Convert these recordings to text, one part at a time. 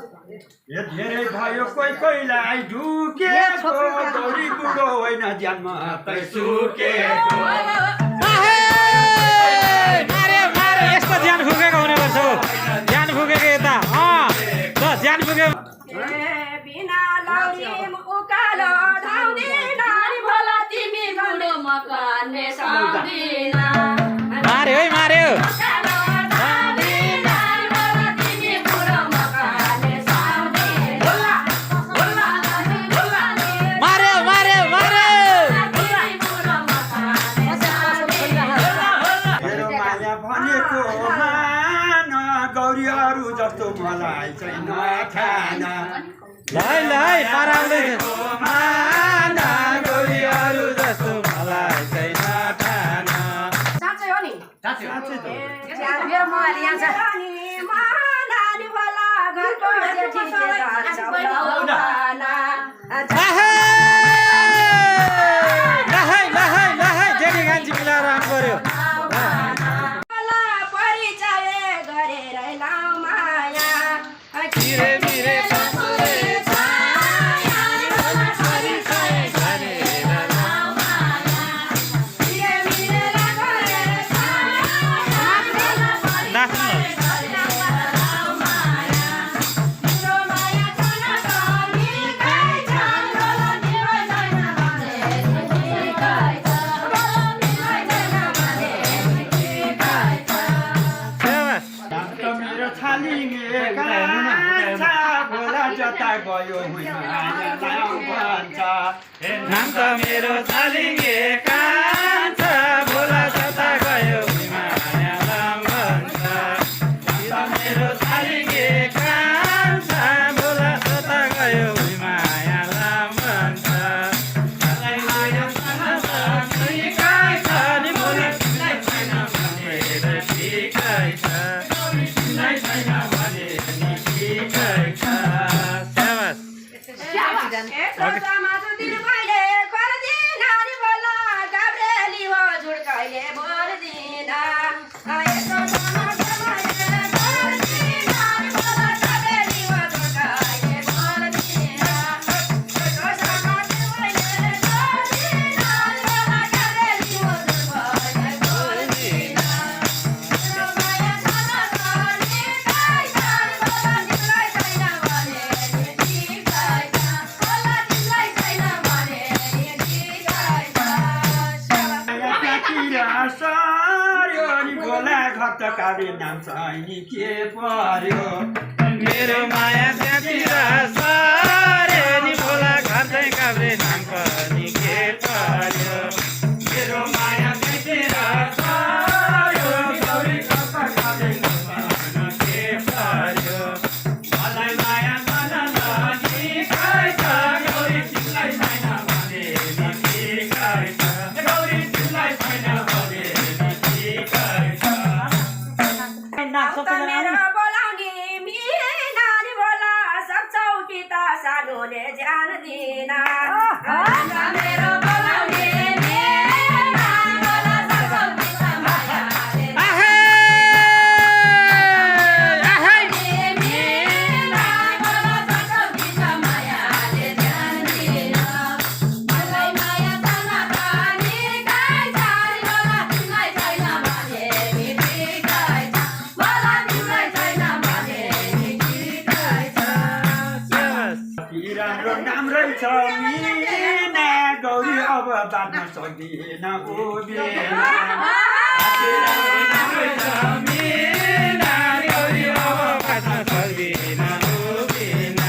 धेरै भयो कोही कोहीलाई ढुकेको गौरी बुढो होइन ज्यानमा मात्रै सुकेको यस्तो ज्यान फुकेको हुनुपर्छ ज्यान फुकेको यता ज्यान फुक्यो बिना लौरीम उकालो धाउँदिन नि भोला तिमी बुढो मकाने साउँदिन मार्यो है मार्यो गौरीहरू जस्तो मलाई चाहिँ नखाना लै पराउँदैछ गौरीहरू जस्तो मलाई चाहिँ नखाना साँच्चै हो नि मेरो मोबाइल यहाँ छ नानी भोला घरको जेठी जेठी कान्छी मिलाएर आउनु पर्यो जता गयो नाम त मेरो छालिङ्गे कान्छ भोला जता गयो मायालाम भन्छ मेरो छालिङ्गे कान्छ भोला जता गयो मायालाम भन्छ काबे नाम चाहिँ के पर्यो मेरो माया त्यहाँतिर सर्यो नि भोला घर चाहिँ काभ्रे नाम पनि के पर्यो मेरो माया त्यहाँतिर सर्यो गौरी घरका काबे नाम पनि के पर्यो मलाई माया गर्न लागि खै छ गौरी तिमीलाई छैन भने नि ठिकै छ गौरी तिमीलाई छैन भने नि ठिकै छ मेरो बोलाउने नानी भोला सक्छौ कि त सानोले ज्यान दिन मेरो बोलाउने नानी भोला सक्छौ कि त मायाले ज्यान दिन मलाई माया गर्न पनि गाई जानी भोला तिमीलाई छैन भने नि ठिकै छ राम्रो राम्रै छ मिना गौरी अब बाँध्न सक्दिन उभिएन राम्रै छ मिना गौरी अब बाँच्न सक्दिन उभिएन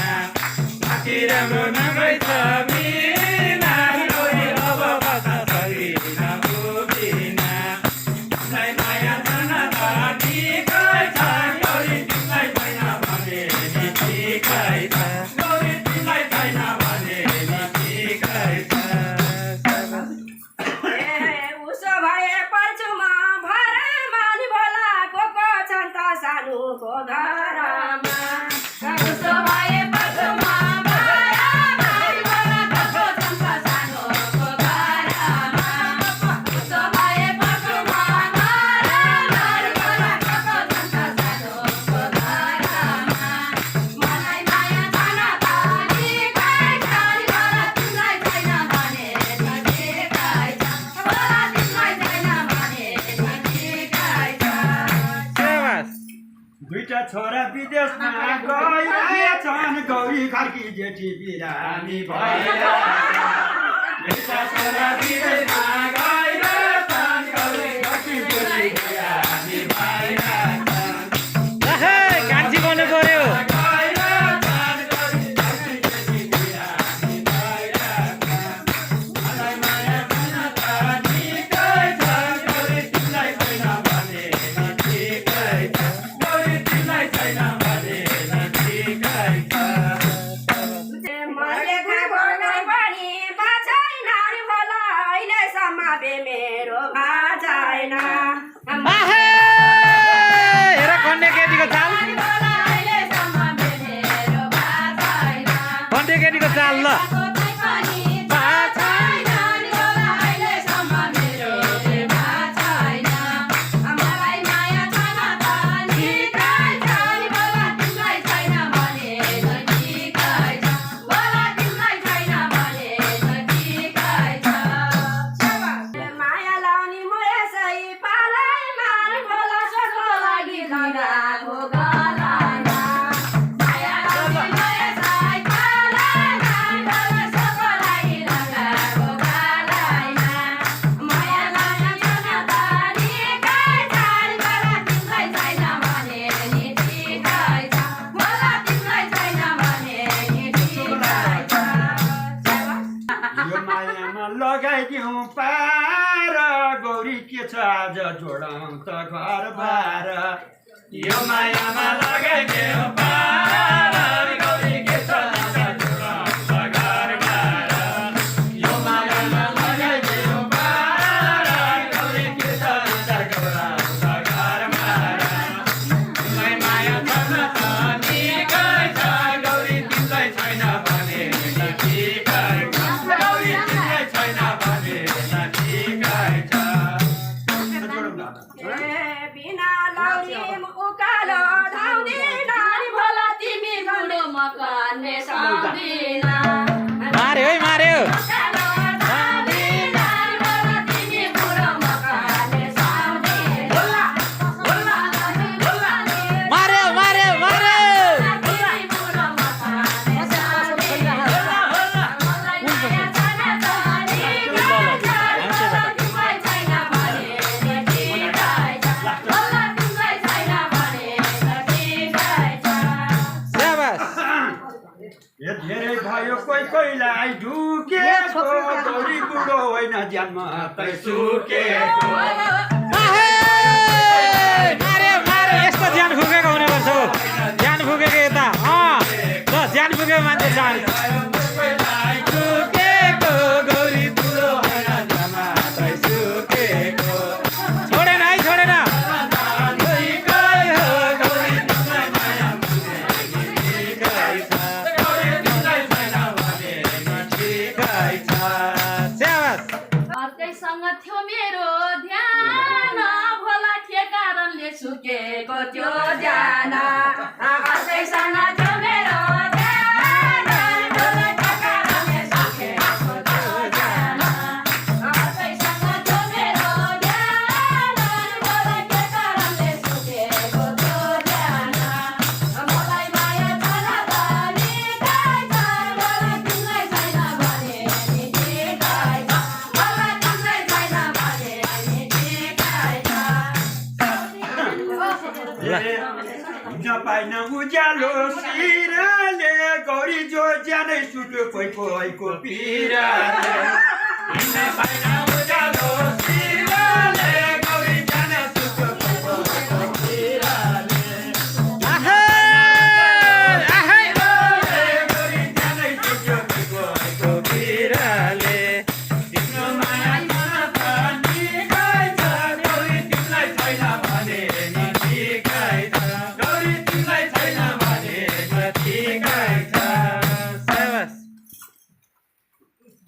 राम्रो राम्रै छ मिना गौरी अब बाँच्न सक्दिन उभिएन माया गर्न त ठिकै छ गौरी तिमीलाई छैन भने नि ठिकै छ उसो भए पर्छु म भर मानी भोला को छन् त छोरा विदेशमा गइरहेछन् गौरी खर्की जेठी बिरामी भइरहेछन् छोरा विदेशमा गइरहेछन् गौरी खर्की जेठी बिरामी भइरहेछन् कान्छी बन्नु पर्यो मेरो छैन हेर कन्या केटीको चाल कन्या केटीको चाल ल लगाइदिउँ पार गौरी के छ आज जोडौँ त घर बार यो मायामा लगाइदिउँ पार गौरी के छ आज जोडौँ त घर बार यो मायामा लगाइदिउँ पार गौरी के छ आज जोडौँ त घर बार तिमीलाई माया छैन त निकै छ गौरी तिमीलाई छैन भने ठिकै छ गौरी तिमीलाई छैन भने ठिकै छ बिना लाउने उकालो धाउने नानी भोला तिमी बुढो मकाने सक्दिन मार्यो है मार्यो उकालो धाउने नानी भोला तिमी बुढो मकाने सक्दिन भोला भोला भोला मार्यो मार्यो मार्यो तिमी बुढो मकाने सक्दिन भोला भोला मलाई माया छैन त तिमीलाई छैन भने ठिकै छ भोला तिमीलाई छैन भने ठिकै छ स्याबास यो धेरै भयो कोही कोहीलाई ढुकेको गौरी बुढो होइन ज्यान मात्रै सुकेको मार्यो मार्यो यस्तो ज्यान फुकेको हुनुपर्छ हो ज्यान फुकेको यता ल ज्यान फुकेको मान्छे जान कोहीलाई ढुकेको गौरी बुढो होइन ज्यान मात्रै सुकेको छोडेन है छोडेन अर्कैसँग थियो मेरो ध्यान भोला के कारणले सुकेको त्यो ध्यान अर्कैसँग थियो मेरो ध्यान भोला के कारणले सुकेको त्यो ध्यान अर्कैसँग थियो मेरो ध्यान भोला के कारणले सुकेको त्यो ध्यान मलाई माया छैन त निकै छ भोला तिमीलाई छैन भने ठिकै छ भोला तिमीलाई छैन भने ठिकै छ नपाइन उज्यालो सिराले गौरी जो ज्यानै सुट्यो कोही कोहीको पिराले नपाइन उज्यालो सिराले गौरी ज्यानै सुट्यो कोही कोहीको पिराले गौरी ज्यानै सुट्यो कोही कोहीको पिराले तिम्रो माया छैन त निकै छ गौरी तिमीलाई छैन भने ठिकै छ गौरी तिमीलाई छैन भने ठिकै छ स्याबास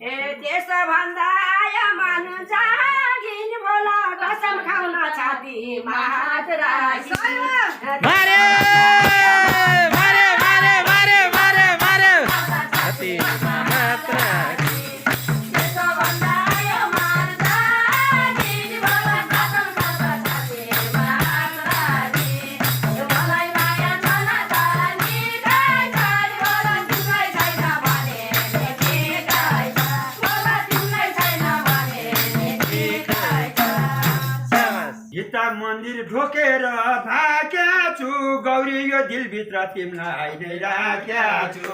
ए त्यसो भन्दा आयो मानु जागिन भोला कसम खाउन छातीमा हात राखी मार्यो मार्यो मार्यो मार्यो मार्यो मार्यो छातीमा हात राखी त्यसो भन्दा आयो मानु जागिन भोला कसम खाउन छातीमा हात राखी मलाई माया मन्दिर ढोकेर भाग्या छु गौरी यो दिलभित्र तिमीलाई नै राख्या छु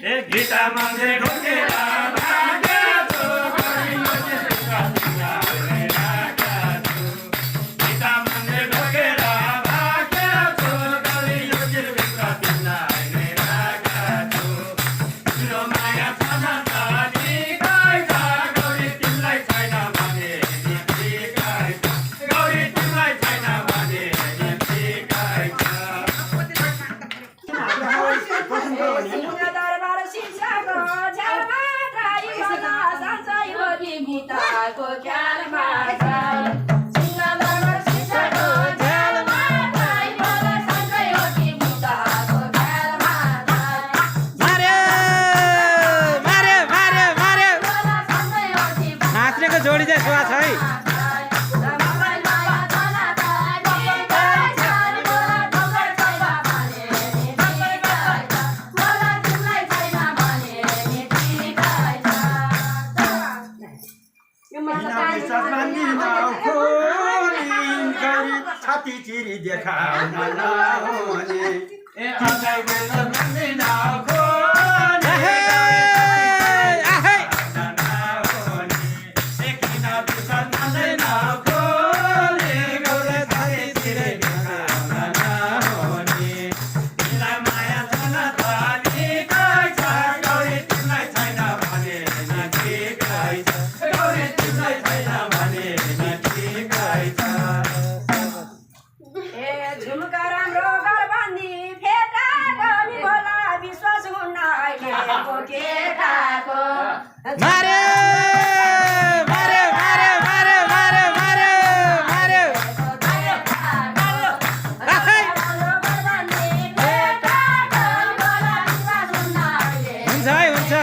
ए गीता मन्दिर ढोकेर भाग्या छु गौरी यो दिलभित्र तिमीलाई नै राख्या छु गीता मन्दिर ढोकेर भाग्या छु गौरी यो दिलभित्र तिमीलाई नै राख्या छु तिम्रो माया छैन त निकै छ गौरी तिमीलाई छैन भने निकै छ गौरी तिमीलाई छैन भने निकै छ दरबार शिक्षाको झ्यालमा त्राई बजा साँच्चै हो नि गीताको ख्यालमा दरबार शिक्षाको झ्यालमा त्राई बजा साँच्चै हो नि गीताको ख्यालमा मार्यो मार्यो मार्यो मार्यो साँच्चै हो नि नाच्नेको जोडी चाहिँ सुवा छ है मलाई माया छैन त निकै छ बोला ढोकर छैन भने निकै छ बोला तिमीलाई छैन भने निकै छ छाती चिरी देखाउन नहुने ए अझै बेला मान्दिन खोने नहुने ए किन बिर्सन मान्दैन खोने गौरी छाती चिरी देखाउन नहुने तिमीलाई माया छैन त निकै छ गौरी तिमीलाई छैन भने निकै छ गौरी तिमीलाई छैन भने निकै छ ए झुमका राम्रो गरबन्दी फेटा गनी होला विश्वास हुन्न अहिलेको केटाको मार्यो मार्यो मार्यो मार्यो मार्यो मार्यो मार्यो राखै राम्रो गरबन्दी फेटा गनी होला विश्वास हुन्न अहिलेको हुन्छ है हुन्छ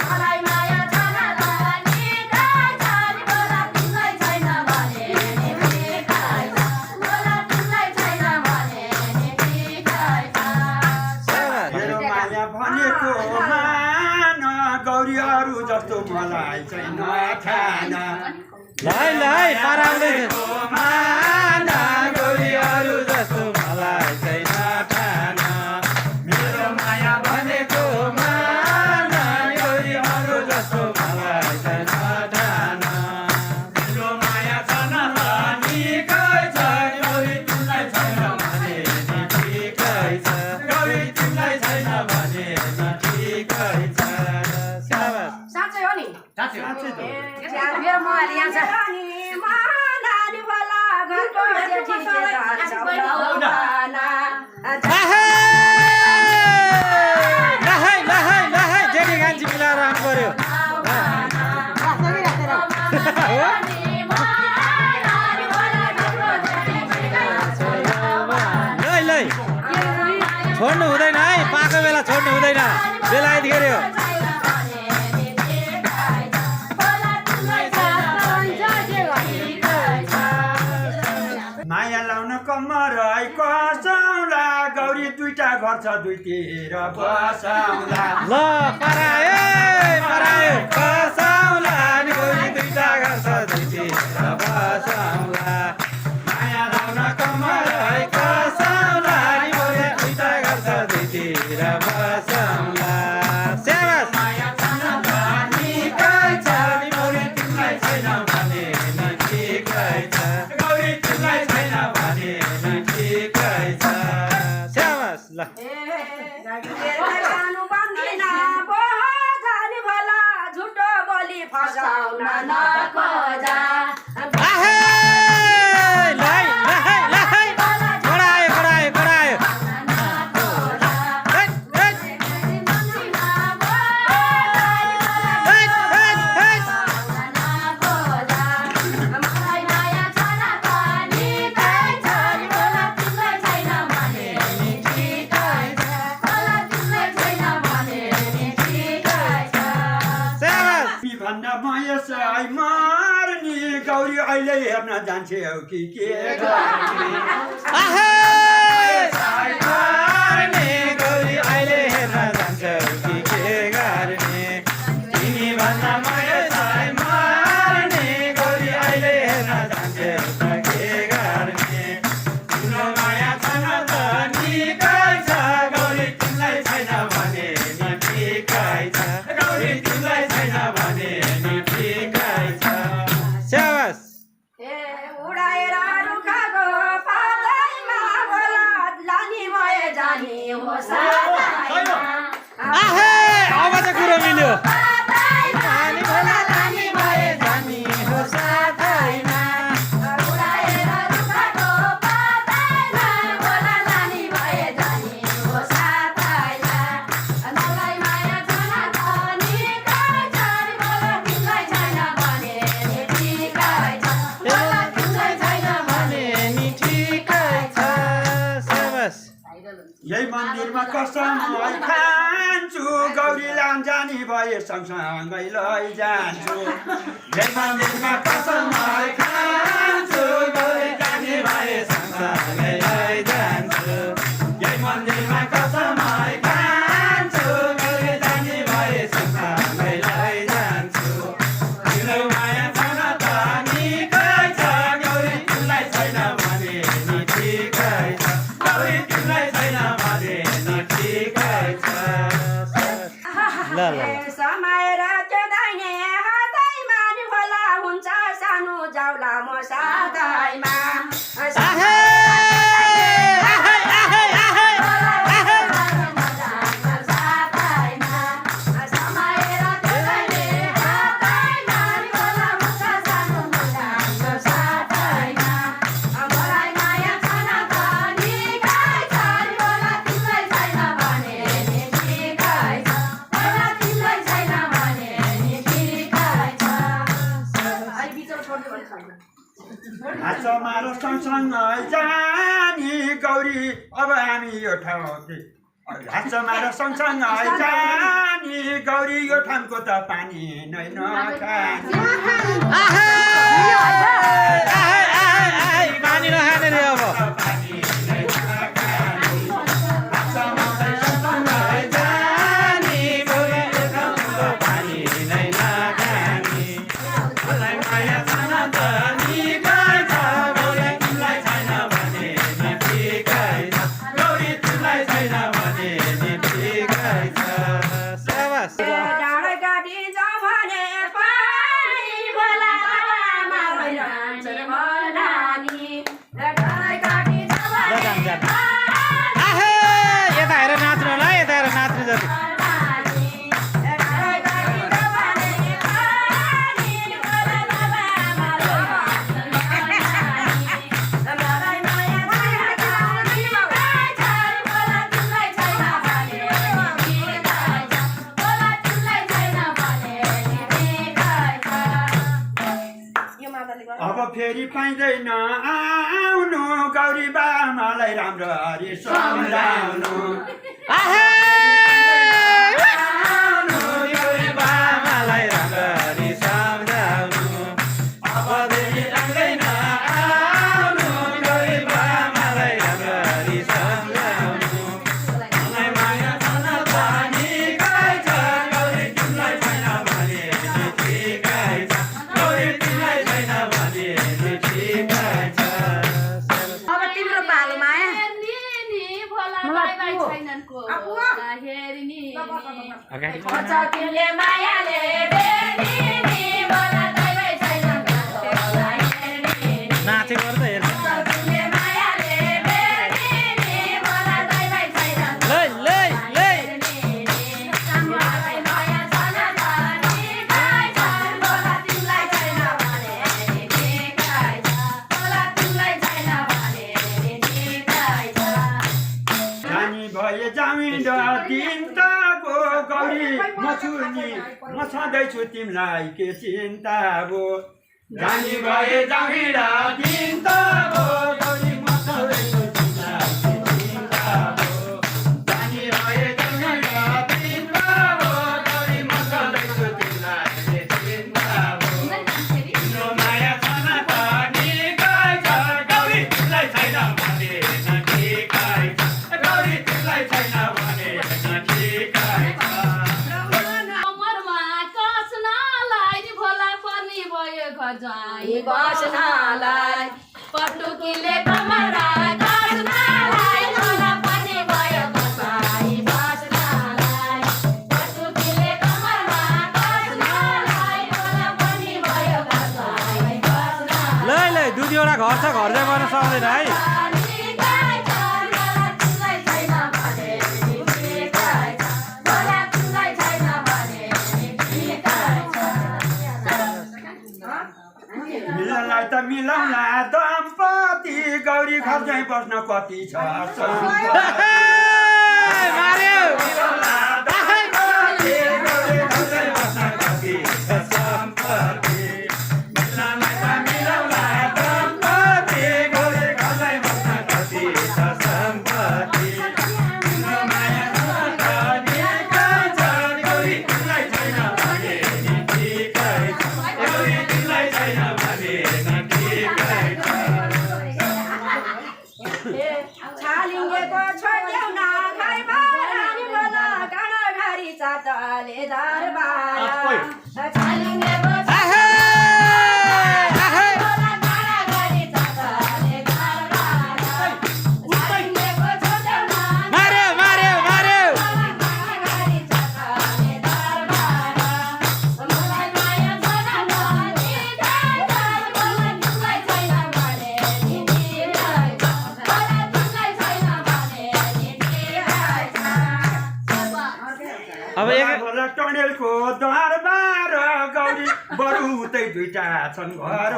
मलाई माया छैन त निकै छ बोला तिमीलाई छैन भने निकै छ बोला तिमीलाई छैन भने निकै छ मेरो माया भनेको मान गौरी अरू जस्तो मलाई चाहिँ नखान ल है पराउँदैछ मान गौरी अरू जस्तो मलाई चाहिँ नखान मेरो माया भनेको मान गौरी अरू जस्तो मलाई चाहिँ नठान मेरो माया छैन त निकै छ गौरी तिमीलाई छैन भने निकै छ गौरी तिमीलाई छैन भने निकै छ साँच्चै हो नि साँच्चै त हो। मेरो मोबाइल यहाँ छ नानी होला घरको जेठी लहै लहै लहै जेठी गान्छी मिलाएर आउनु पर्यो लै लै छोड्नु हुँदैन है पाएको बेला छोड्नु हुँदैन बेला यतिखेर हो माया लाउन कम्मर कसौला गौरी दुईटा घर छ दुईतिर बसौला ल परायो परायो बसौला नि गौरी दुईटा घर छ दुईतिर बसौला माया लाउन कम्मर कसौला नि गौरी दुईटा घर छ दुईतिर बसौला स्याबास माया छैन त निकै छ नि गौरी तिमीलाई छैन भने निकै छ गौरी तिमीलाई छैन भने निकै छ स्याबास ल झुटो बोली फसाउन नखोजा आहै लै लहै लहै बढायो बढायो बढायो हैट हैट हैट हैट हैट मलाई माया छैन त निकै छ बोला तिमीलाई छैन भने निकै छ बोला तिमीलाई छैन भने निकै छ स्याबास भन्दा मयसै मार्ने गौरी अहिले हेर्न जान्छौ कि के गर्ने आहै मार्ने गौरी अहिले हेर्न जान्छौ कि के गर्ने तिमी भन्दा मयसै मार्ने गौरी अहिले हेर्न जान्छौ कि के आहे अब चाहिँ कुरो मिल्यो लानी भोला लानी भए जानी हो साथैमा उडाएर रुखको पातैमा भोला लानी भए जानी हो साथैमा मलाई माया छन त निकै छ भोला तिमीलाई छैन भने नि ठिकै छ भोला तिमीलाई छैन भने नि ठिकै छ शाबास यही मन्दिरमा कसम खान्छु गौरी लाम्जानी भए सँगसँगै लैजान्छु यही मन्दिरमा कसम खान्छु गौरी जाने भए सँगसँगै लैजान्छु यही मन्दिरमा कसम खान्छु गौरी जाने भए सँगसँगै लैजान्छु तिम्रो माया छन त निकै छ गौरी तिमीलाई छैन भने नि ठिकै छ गौरी तिमीलाई छैन भने नि ठिकै छ ल ल समाएर त्यो दाहिने हातैमा नि भोला हुन्छ सानो जाउला म साथैमा आहे आहे आहे आहे साथैमा समाएर त्यो दाहिने हातैमा नि भोला हुन्छ सानो जाउला साथैमा मलाई माया छन त निकै छ भोला तिमीलाई छैन भने नि ठिकै छ भोला तिमीलाई छैन भने नि ठिकै छ अलि बिचमा छोड्नु भने छैन हाँस मार सँगसँगै जानी गौरी अब हामी यो ठाउँ हाँस मार सँगसँगै जानी गौरी यो ठाउँको त पानी नै नखाने आहे आहे आहे पानी नखाने रे अब पानी नै नखाने हाँस मार्दै सँगसँगै जानी गौरी यो ठाउँको पानी नै नखाने मलाई माया छन त निकै छ गौरी तिमीलाई छैन भने नि ठिकै छ गौरी तिमीलाई छैन भने नि ठिकै छ शाबास डाँडै काटी जाउँ भने पानी भोला बाबामा भइरहन्छ रे भनानी डाँडै काटी जाउँ भने पानी आहे यता हेरेर नाच्नु होला यता हेरेर नाच्नु जति भनानी डाँडै काटी जाउँ भने पानी भोला बाबामा भइरहन्छ रे भनानी मलाई माया छैन त निकै छ भोला तिमीलाई छैन भने नि ठिकै छ भोला तिमीलाई छैन भने नि ठिकै छ यो माताले गर्नु अब फेरि पाइँदैन आउनु गौरी बामालाई राम्ररी सम्झाउनु आहे आउनु गौरी बामालाई राम्ररी सम्झाउनु अब फेरि लाग्दैन आउनु गौरी बामालाई राम्ररी सम्झाउनु मलाई माया छन त निकै छ गौरी तिमीलाई छैन भने नि ठिकै छ गौरी तिमीलाई छैन भने नि ठिकै छ अब तिम्रो पालो माया अगाडि तिमीले मायाले बेर्निनी भोला दैवै छैन भोला हेर्निनी नाचे गर्दा हेर्नु तिमीले मायाले बेर्निनी भोला दैवै छैन लै लै लै मलाई माया छन त निकै छ भोला तिमीलाई छैन भने नि ठिकै छ भोला तिमीलाई छैन भने नि ठिकै छ जानी भए जामिन दिन त गो गौरी म छु नि म छँदैछु तिमीलाई के चिन्ता भो जानी भए जामिन दिन त गो गौरी म छँदैछु तिमीलाई के चिन्ता भो जानी भए जामिन दिन त गो गौरी म छँदैछु तिमीलाई के चिन्ता भो तिम्रो माया छन त निकै छ गौरी तिमीलाई छैन भने न ठिकै छ गौरी तिमीलाई छैन भने न ठिकै छ कमरमा कसनालाई नि भोला पर्ने भयो घर जाई बस्नलाई पटुकीले कमरा कसनालाई भोला पर्ने भयो बसाई बस्नलाई पटुकीले कमरा कसनालाई भोला पर्ने भयो बसाई बस्नलाई लै लै दुई दुईवटा घर छ घर चाहिँ गर्न सक्दैन है निकै छ भोला तिमीलाई छैन भने नि मिलाउला दम्पति गौरी घर चाहिँ बस्न कति छ सम्पत्ति। मार्यो मिलाउला दम्पति गौरी घर चाहिँ बस्न कति छ सम्पत्ति। मिलाउला दम्पति गौरी घर चाहिँ बस्न कति छ सम्पत्ति। माया गौरी तिमीलाई छैन भने नि ठिकै छ। गौरी तिमीलाई छैन भने नि ठिकै छ। छालिङ्गेको छोड्यौ न खाइमा रानी बोला काँडा घारी चाटले दरबार छालिङ्गेको मार्यो मार्यो मार्यो अब होला टनेलको दरबार गौरी बरु उतै दुईटा छन् घर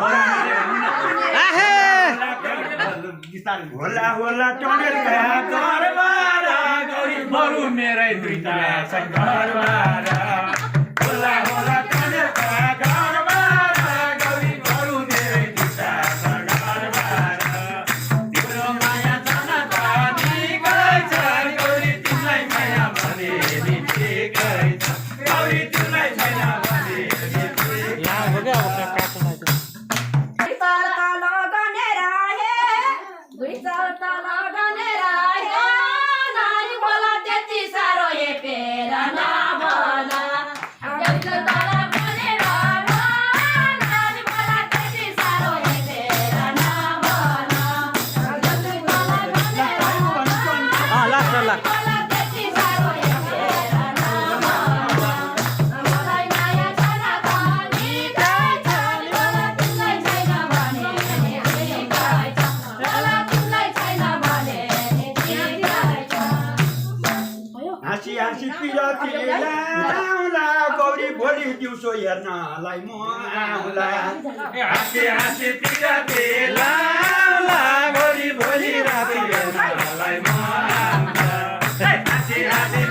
होला होला टनेलका दरबार गौरी बरु मेरै दुईटा छन् घरबार। होला होला टनेलका दरबार गौरी बरु मेरै दुईटा छन् घरबार। तिम्रो माया जान त निकै छ गौरी तिमीलाई माया भने नि ठिकै छ। गौरी तिमीलाई छैन भने नि यहाँ हो क्या अब काट्नु लास्ट लास्ट हाँसी हाँसी पिरती ल्याउला गौरी भोलि दिउँसो हेर्नलाई म आउला। हाँसी हाँसी पिरती ल्याउला गौरी भोलि राति हेर्नलाई म आउला। हाँसी हाँसी